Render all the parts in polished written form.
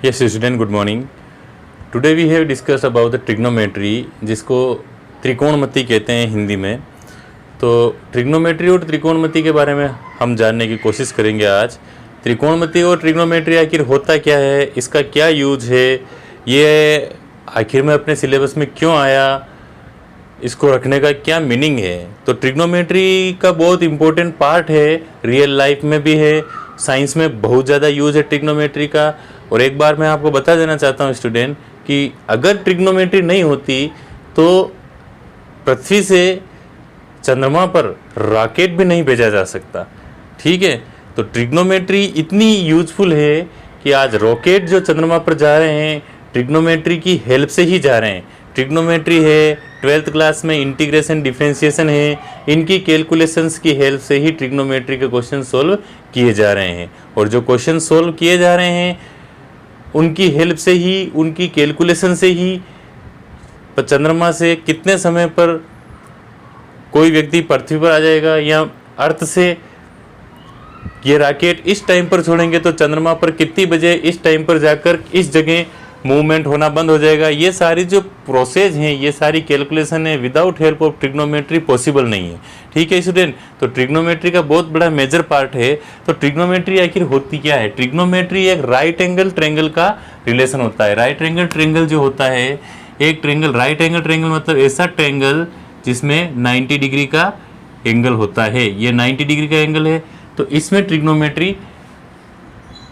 Yes, student, good morning. Today we have discussed about the trigonometry, जिसको त्रिकोणमिति कहते हैं हिंदी में। तो ट्रिग्नोमेट्री और त्रिकोणमिति के बारे में हम जानने की कोशिश करेंगे आज। त्रिकोणमिति और ट्रिग्नोमेट्री आखिर होता क्या है, इसका क्या यूज है, ये आखिर में अपने सिलेबस में क्यों आया, इसको रखने का क्या मीनिंग है। तो ट्रिग्नोमेट्री का बहुत इम्पोर्टेंट पार्ट है, रियल लाइफ में भी है, साइंस में बहुत ज़्यादा यूज है ट्रिग्नोमेट्री का। और एक बार मैं आपको बता देना चाहता हूँ स्टूडेंट कि अगर ट्रिग्नोमेट्री नहीं होती तो पृथ्वी से चंद्रमा पर रॉकेट भी नहीं भेजा जा सकता। ठीक है, तो ट्रिग्नोमेट्री इतनी यूजफुल है कि आज रॉकेट जो चंद्रमा पर जा रहे हैं ट्रिग्नोमेट्री की हेल्प से ही जा रहे हैं। ट्रिग्नोमेट्री है, 12th क्लास में इंटीग्रेशन डिफरेंशिएशन है, इनकी कैलकुलेशंस की हेल्प से ही ट्रिग्नोमेट्री के क्वेश्चन सॉल्व किए जा रहे हैं। और जो क्वेश्चन सॉल्व किए जा रहे हैं उनकी हेल्प से ही, उनकी कैलकुलेशन से ही चंद्रमा से कितने समय पर कोई व्यक्ति पृथ्वी पर आ जाएगा, या अर्थ से ये रॉकेट इस टाइम पर छोड़ेंगे तो चंद्रमा पर कितनी बजे इस टाइम पर जाकर इस जगह मूवमेंट होना बंद हो जाएगा। ये सारी जो प्रोसेस हैं, ये सारी कैलकुलेशन है, without help of trigonometry possible नहीं है। ठीक है स्टूडेंट, तो ट्रिग्नोमेट्री का बहुत बड़ा मेजर पार्ट है। तो ट्रिग्नोमेट्री आखिर होती क्या है? ट्रिग्नोमेट्री एक राइट एंगल ट्रायंगल का रिलेशन होता है। राइट एंगल ट्रायंगल जो होता है, एक ट्रायंगल, राइट एंगल ट्रायंगल मतलब ऐसा ट्रायंगल जिसमें 90 डिग्री का एंगल होता है। ये 90 डिग्री का एंगल है, तो इसमें ट्रिग्नोमेट्री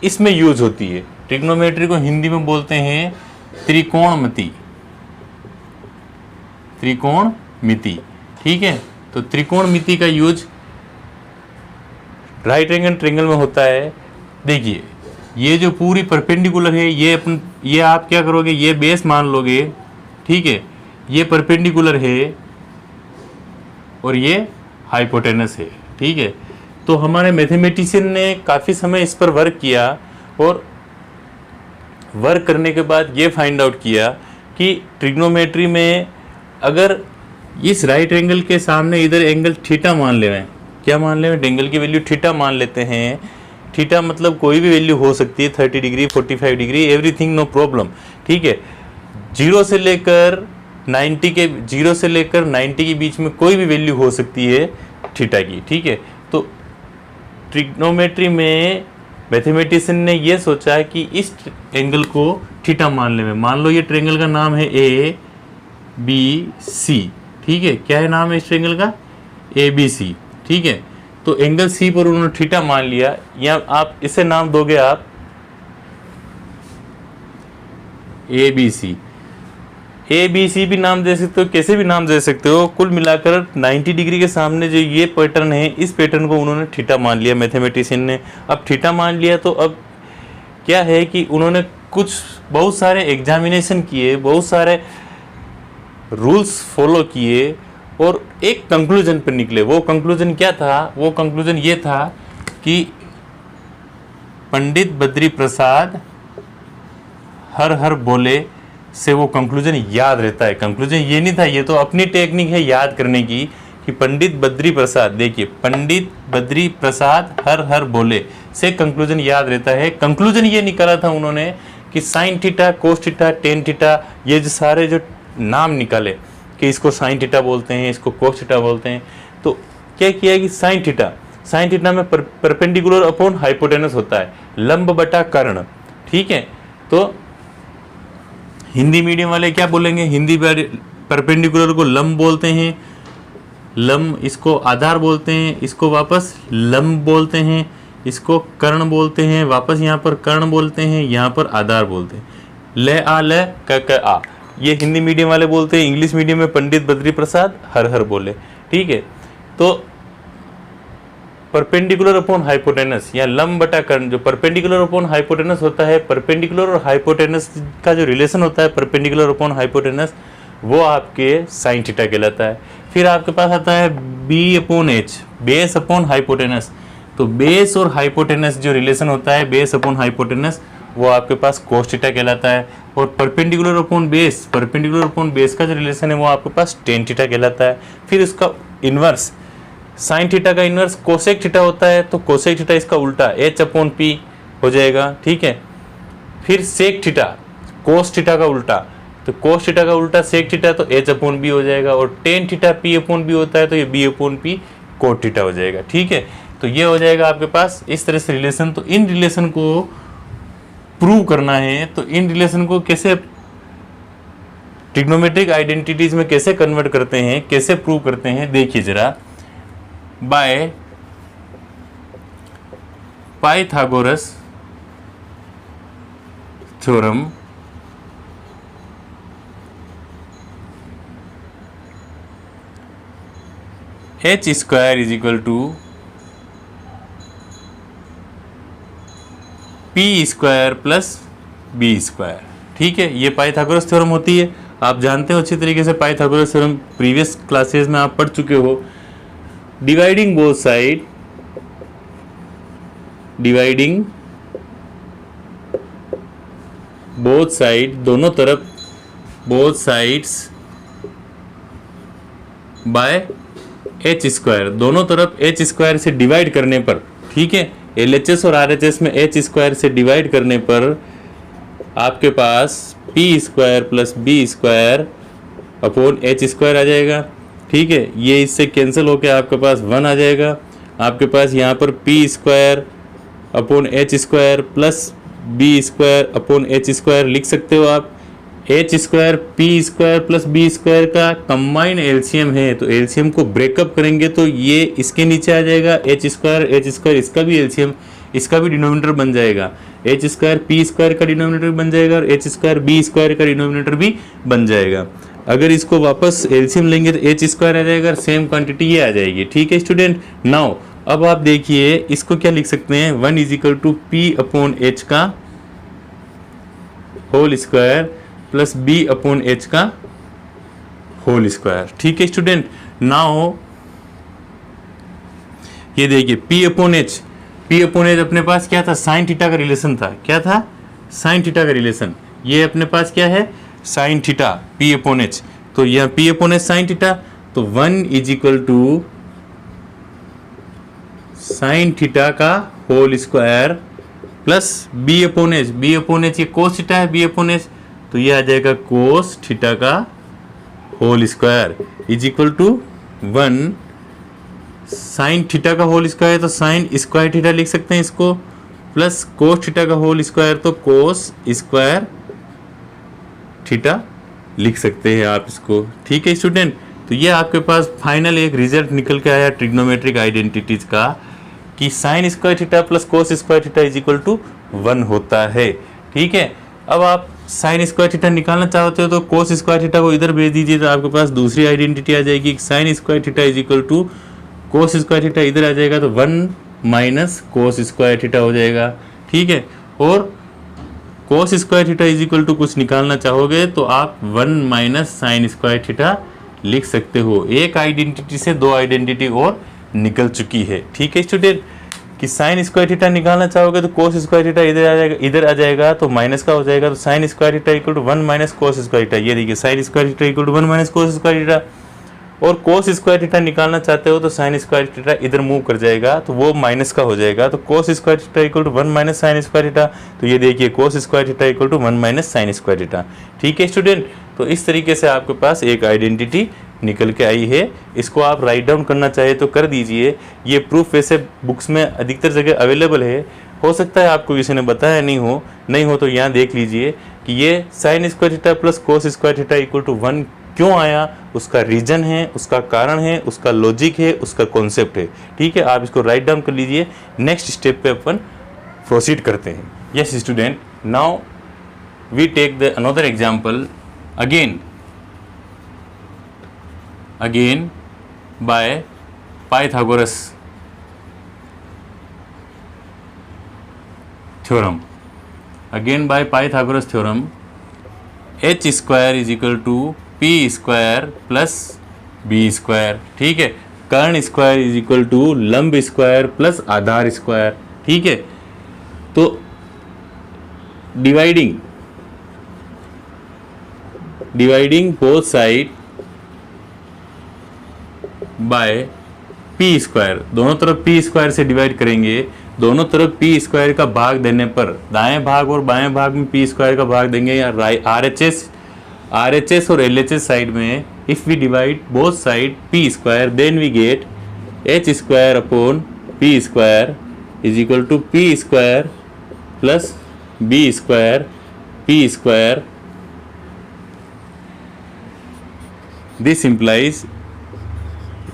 इसमें यूज होती है। ट्रिग्नोमेट्री को हिंदी में बोलते हैं त्रिकोणमिति। त्रिकोणमिति, ठीक है। तो त्रिकोणमिति का यूज राइट एंगल ट्रायंगल में होता है। देखिए, ये जो पूरी परपेंडिकुलर है, ये आप क्या करोगे, ये बेस मान लोगे, ठीक है, ये परपेंडिकुलर है और ये हाइपोटेनस है। ठीक है, तो हमारे मैथमेटिशियन ने काफ़ी समय इस पर वर्क किया और वर्क करने के बाद ये फाइंड आउट किया कि ट्रिग्नोमेट्री में अगर इस राइट एंगल के सामने इधर एंगल थीटा मान ले रहे हैं, क्या मान ले रहे हैं, एंगल की वैल्यू थीटा मान लेते हैं। थीटा मतलब कोई भी वैल्यू हो सकती है, 30 degree, 45 degree, everything, no problem. ठीक है, 0 से लेकर 90 के बीच में कोई भी वैल्यू हो सकती है थीटा की। ठीक है, तो ट्रिग्नोमेट्री में मैथमेटिशियन ने ये सोचा कि इस एंगल को थीटा मान ले। मान लो ये ट्रायंगल का नाम है ए बी सी। ठीक है, क्या है नाम है इस ट्रायंगल का? A B C. ठीक है, तो एंगल सी पर उन्होंने थीटा मान लिया, या आप इसे नाम दोगे आप ए बी सी। ए बी सी भी नाम दे सकते हो, कैसे भी नाम दे सकते हो। कुल मिलाकर 90 डिग्री के सामने जो ये पैटर्न है, इस पैटर्न को उन्होंने थीटा मान लिया मैथमेटिशियन ने। अब थीटा मान लिया तो अब क्या है कि उन्होंने बहुत सारे एग्जामिनेशन किए, बहुत सारे रूल्स फॉलो किए और एक कंक्लूजन पर निकले। वो कंक्लूजन क्या था? वो कंक्लूजन ये था कि पंडित बद्री प्रसाद हर हर बोले से वो कंक्लूजन याद रहता है। कंक्लूजन ये नहीं था, ये तो अपनी टेक्निक है याद करने की, कि पंडित बद्री प्रसाद, देखिए पंडित बद्री प्रसाद हर हर बोले से कंक्लूजन याद रहता है। कंक्लूजन ये निकाला था उन्होंने कि sine theta, cos theta, tan theta, ये जो सारे जो नाम निकाले कि इसको साइन थीटा बोलते हैं, इसको कोस थीटा बोलते हैं। तो क्या किया कि साइन थीटा में परपेंडिकुलर अपॉन हाइपोटेनस होता है, लंब बटा कर्ण। ठीक है, तो हिंदी मीडियम वाले क्या बोलेंगे? हिंदी परपेंडिकुलर को लंब बोलते हैं, लंब इसको आधार बोलते हैं, इसको वापस लंब बोलते हैं, इसको कर्ण बोलते हैं, वापस यहाँ पर कर्ण बोलते हैं, यहाँ पर आधार बोलते हैं। ल आ ल क आ, ये हिंदी मीडियम वाले बोलते हैं। इंग्लिश मीडियम में पंडित बद्री प्रसाद हर हर बोले। ठीक है, तो परपेंडिकुलर अपॉन हाइपोटेनस या लंब बटा कर्ण, जो परपेंडिकुलर अपॉन हाइपोटेनस होता है, परपेंडिकुलर और हाइपोटेनस का जो रिलेशन होता है परपेंडिकुलर अपॉन हाइपोटेनस, वो आपके साइन थीटा कहलाता है। फिर आपके पास आता है B upon H, base upon hypotenuse. तो बेस और हाइपोटेनस जो रिलेशन होता है, बेस अपॉन हाइपोटेनस, वो आपके पास कोस थीटा कहलाता है। और परपेंडिकुलर अपॉन बेस का जो रिलेशन है वो आपके पास टेन थीटा कहलाता है। फिर उसका इन्वर्स, साइन थीटा का इन्वर्स कोसेक थीटा होता है, तो कोसेक थीटा इसका उल्टा एच अपॉन पी हो जाएगा। ठीक है, फिर सेक थीटा, कोस थीटा का उल्टा, तो कोस थीटा का उल्टा सेक थीटा तो एच अपॉन बी हो जाएगा, और tan theta P upon B होता है तो ये B upon P cot theta हो जाएगा। ठीक है, तो ये हो जाएगा आपके पास इस तरह से रिलेशन। तो इन रिलेशन को प्रूव करना है, तो इन रिलेशन को कैसे ट्रिग्नोमेट्रिक आइडेंटिटीज में कैसे कन्वर्ट करते हैं, कैसे प्रूव करते हैं, देखिए जरा। By Pythagoras theorem H square is equal to P square plus B square. ठीक है, ये पाइथागोरस थ्योरम होती है, आप जानते हो अच्छी तरीके से। पाइथागोरस थ्योरम प्रीवियस क्लासेस में आप पढ़ चुके हो। Dividing both side, dividing both side, दोनों तरफ, both sides by H square, दोनों तरफ एच स्क्वायर से डिवाइड करने पर, ठीक है, एलएचएस और आरएचएस में एच स्क्वायर से डिवाइड करने पर आपके पास P square plus B square upon H square आ जाएगा। ठीक है, ये इससे कैंसिल होकर आपके पास 1 आ जाएगा। आपके पास यहाँ पर P square upon H square plus B square upon H square लिख सकते हो आप। H square P square plus B square का कंबाइंड एलसीएम है, तो एलसीएम को ब्रेकअप करेंगे तो ये इसके नीचे आ जाएगा एच स्क्वायर, इसका भी एलसीएम, इसका भी डिनोमिनेटर बन जाएगा। एच स्क्वायर पी स्क्वायर का डिनोमिनेटर बन जाएगा और एच स्क्वायर बी स्क्वायर का डिनोमिनेटर भी बन जाएगा। अगर इसको वापस एलसीएम लेंगे तो एच स्क्वायर आ जाएगा और सेम क्वांटिटी ये आ जाएगी। ठीक है स्टूडेंट, नाउ अब आप देखिए इसको क्या लिख सकते हैं, 1 is equal to P upon H का whole square plus B upon H का होल स्क्वायर। ठीक है स्टूडेंट, नाउ ये देखिए P upon H, P upon H अपने पास क्या था, साइन थीटा का रिलेशन था। क्या था, साइन थीटा का रिलेशन। ये अपने पास क्या है, sine theta, P upon H. तो यह P upon H sine theta, तो 1 is equal to sine theta का whole square plus B upon H, B upon H ये कोस थीटा है, बी अपॉन एच, तो ये आ जाएगा कोस थीटा का whole square is equal to 1 sine theta का होल स्क्वायर, तो साइन स्क्वायर थीटा लिख सकते हैं इसको, प्लस कोस थीटा का होल स्क्वायर, तो कोस स्क्वायर थीटा लिख सकते हैं आप इसको। ठीक है स्टूडेंट, तो ये आपके पास फाइनल एक रिजल्ट निकल के आया ट्रिग्नोमेट्रिक आइडेंटिटीज का कि sine square theta plus cos square theta is equal to 1 होता है। ठीक है, अब आप साइन स्क्वायर थीटा निकालना चाहते हो तो कोस स्क्वायर थीटा को इधर भेज दीजिए, तो आपके पास दूसरी आइडेंटिटी आ जाएगी, sine square theta is equal to cos square theta इधर आ जाएगा, तो 1 माइनस कोस स्क्वायर थीटा हो जाएगा। ठीक है, और cos square theta is equal to कुछ निकालना चाहोगे तो आप 1 माइनस साइन स्क्वायर थीटा लिख सकते हो। एक आइडेंटिटी से 2 आइडेंटिटी और निकल चुकी है। ठीक है स्टूडेंट, कि साइन स्क्वायर थीटा निकालना चाहोगे तो कोस स्क्वायर थीटा इधर आ जाएगा तो माइनस का हो जाएगा, तो sine square theta equal to 1 minus cos square theta. ये देखिए sine square theta equal to 1 minus cos square theta, और कोस स्क्वायर थीटा निकालना चाहते हो तो साइन स्क्वायर थीटा इधर मूव कर जाएगा तो वो माइनस का हो जाएगा, तो cos square theta equal to 1 minus sine square theta. तो ये देखिए cos square theta equal to 1 minus sine square theta. ठीक है स्टूडेंट, तो इस तरीके से आपके पास एक आइडेंटिटी निकल के आई है। इसको आप राइट डाउन करना चाहे तो कर दीजिए। ये प्रूफ वैसे बुक्स में अधिकतर जगह अवेलेबल है, हो सकता है आपको किसी ने बताया नहीं हो तो यहाँ देख लीजिए कि ये sine square theta plus cos square theta equal to 1 क्यों आया, उसका रीजन है, उसका कारण है, उसका लॉजिक है, उसका कॉन्सेप्ट है। ठीक है, आप इसको राइट डाउन कर लीजिए। नेक्स्ट स्टेप पे अपन प्रोसीड करते हैं। Yes student, now we take the another example again by Pythagoras theorem. Again by Pythagoras theorem, h square is equal to p square plus b square. ठीक है, कर्ण square is equal to लंब square plus आधार square. ठीक है, तो dividing both side by P square, दोनों तरफ P square से divide करेंगे दोनों तरफ पी स्क्वायर का भाग देने पर दाएं भाग और बाएं भाग में पी स्क्वायर का भाग देंगे, या आर एच एस और एल एच एस साइड में if we divide both side P square then we get H square upon P square is equal to P square plus B square P square. This implies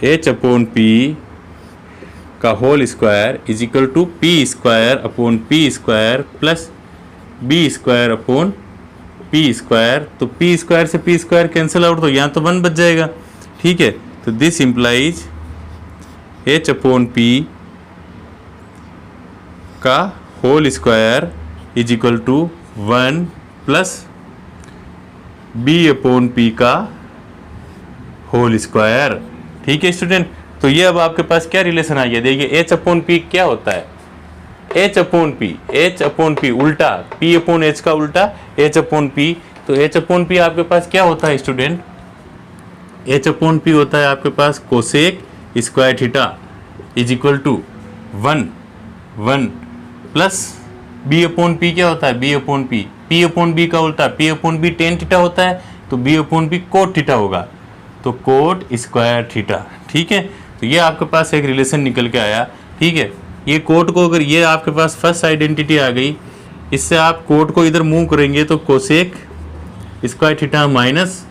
h upon p का whole square is equal to P square upon P square plus B square upon P square. तो P square से P square cancel out, तो यहाँ तो 1 बच जाएगा. ठीक है, तो this implies h upon p का whole square is equal to 1 plus b upon p का होल स्क्वायर. ठीक है स्टूडेंट, तो ये अब आपके पास क्या रिलेशन आ गया. देखिए h अपॉन पी क्या होता है, h अपॉन पी उल्टा p अपॉन h का उल्टा h अपॉन पी. तो h अपॉन पी आपके पास क्या होता है स्टूडेंट, h अपॉन पी होता है आपके पास cosec square theta is equal to 1 plus b upon P क्या होता है, b upon P p upon b का उल्टा p upon b tan theta होता है, तो b upon b cot theta होगा, तो कोट स्क्वायर थीटा. ठीक है, तो ये आपके पास एक रिलेशन निकल के आया. ठीक है, ये कोट को अगर ये आपके पास फर्स्ट आइडेंटिटी आ गई, इससे आप कोट को इधर मूव करेंगे तो cosec square theta minus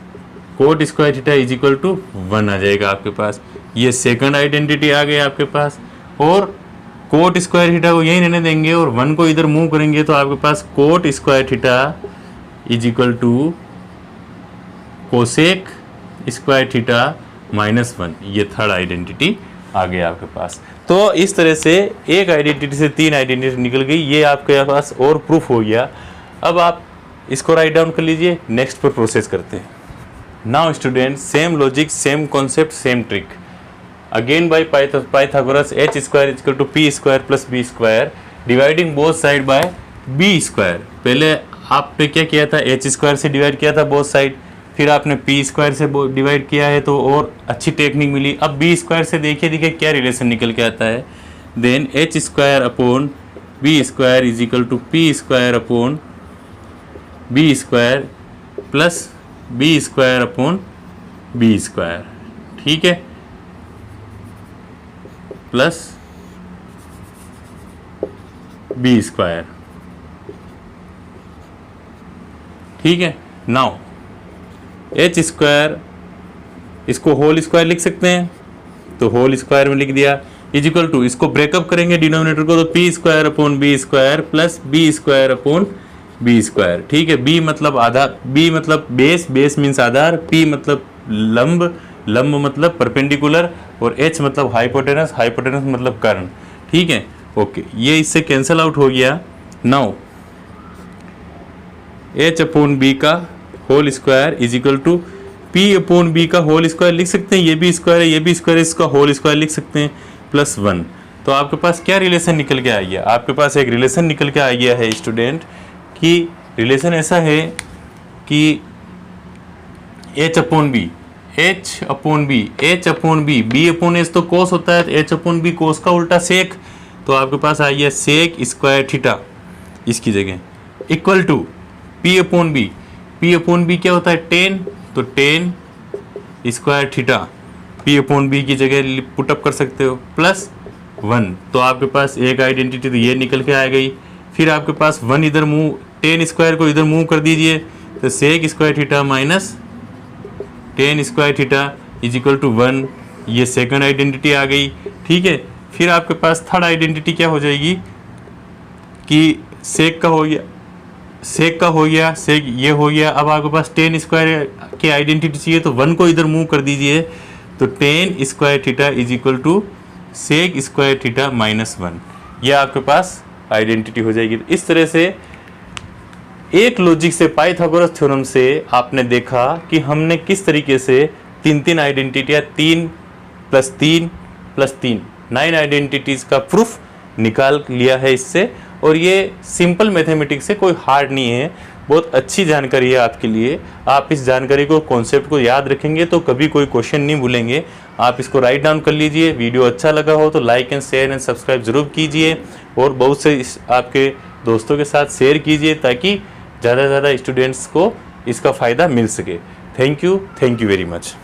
cot square theta is equal to 1 आ जाएगा आपके पास. ये सेकंड आइडेंटिटी आ गई आपके पास. और कोट स्क्वायर थीटा को यहीं रहने देंगे और 1 को इधर मूव करेंगे तो आपके पास cot square theta is equal to cosec square theta minus 1. ये थर्ड आइडेंटिटी आ गया आपके पास. तो इस तरह से एक आइडेंटिटी से 3 आइडेंटिटी निकल गई. ये आपके पास और प्रूफ हो गया. अब आप इसको राइट डाउन कर लीजिए, नेक्स्ट पर प्रोसेस करते हैं. Now student, same logic, same concept, same trick. Again by Pythagoras h square is equal to P square plus B square dividing both side by B square. पहले आपने क्या किया था, h स्क्वायर से divide किया था बोथ साइड, फिर आपने पी स्क्वायर से डिवाइड किया है तो और अच्छी टेक्निक मिली. अब बी स्क्वायर से देखिए क्या रिलेशन निकल के आता है. Then h square upon b square is equal to P square upon b square plus B square upon b square. ठीक है, प्लस बी स्क्वायर. ठीक है, नाउ एच स्क्वायर इसको होल स्क्वायर लिख सकते हैं, तो होल स्क्वायर में लिख दिया इज इक्वल टू, इसको ब्रेकअप करेंगे डिनोमिनेटर को, तो P square upon b square plus B square upon b square. ठीक है, बी मतलब आधार, बी मतलब बेस, बेस मीन्स आधार, पी मतलब लंब, लंब मतलब परपेंडिकुलर, और एच मतलब हाइपोटेनस, हाइपोटेनस मतलब कर्ण. ठीक है, ओके, ये इससे कैंसिल आउट हो गया. नाउ एच अपॉन बी का whole square is equal to P upon b का होल स्क्वायर लिख सकते हैं, ये भी स्क्वायर है, ये भी स्क्वायर है, इसका होल स्क्वायर लिख सकते हैं, प्लस 1. तो आपके पास क्या रिलेशन निकल के आ गया, आपके पास एक रिलेशन निकल के आ गया है स्टूडेंट, कि रिलेशन ऐसा है कि h upon b, h upon b, h upon b, b upon H तो कोस होता है, तो एच अपॉन बी कोस का उल्टा सेक, तो आपके पास आ गया सेक स्क्वायर थीटा इसकी जगह, equal to P upon b, p upon b क्या होता है 10, तो 10 square theta P upon b की जगह पुटअप कर सकते हो, प्लस 1. तो आपके पास एक आइडेंटिटी तो ये निकल के आ गई. फिर आपके पास 1 इधर मूव, 10 स्क्वायर को इधर मूव कर दीजिए, तो sec square theta minus 10 square theta is equal to 1. ये सेकंड आइडेंटिटी आ गई. ठीक है, फिर आपके पास थर्ड आइडेंटिटी क्या हो जाएगी कि सेक का हो गया, सेक का हो गया, सेक ये हो गया. अब आपके पास 10 स्क्वायर की आइडेंटिटी चाहिए, तो 1 को इधर मूव कर दीजिए, तो 10 square theta is equal to sec square theta minus 1. यह आपके पास आइडेंटिटी हो जाएगी. तो इस तरह से एक लॉजिक से, पाइथागोरस थ्योरम से आपने देखा कि हमने किस तरीके से 3 आइडेंटिटियाँ 3 + 3 + 3 9 आइडेंटिटीज़ का प्रूफ निकाल लिया है इससे. और ये सिंपल मैथमेटिक्स से कोई हार्ड नहीं है, बहुत अच्छी जानकारी है आपके लिए. आप इस जानकारी को, कॉन्सेप्ट को याद रखेंगे तो कभी कोई क्वेश्चन नहीं भूलेंगे. आप इसको राइट डाउन कर लीजिए. वीडियो अच्छा लगा हो तो like and share and subscribe जरूर कीजिए. और बहुत से इस आपके दोस्तों के साथ शेयर कीजिए ताकि ज़्यादा से ज़्यादा स्टूडेंट्स को इसका फ़ायदा मिल सके। Thank you very much.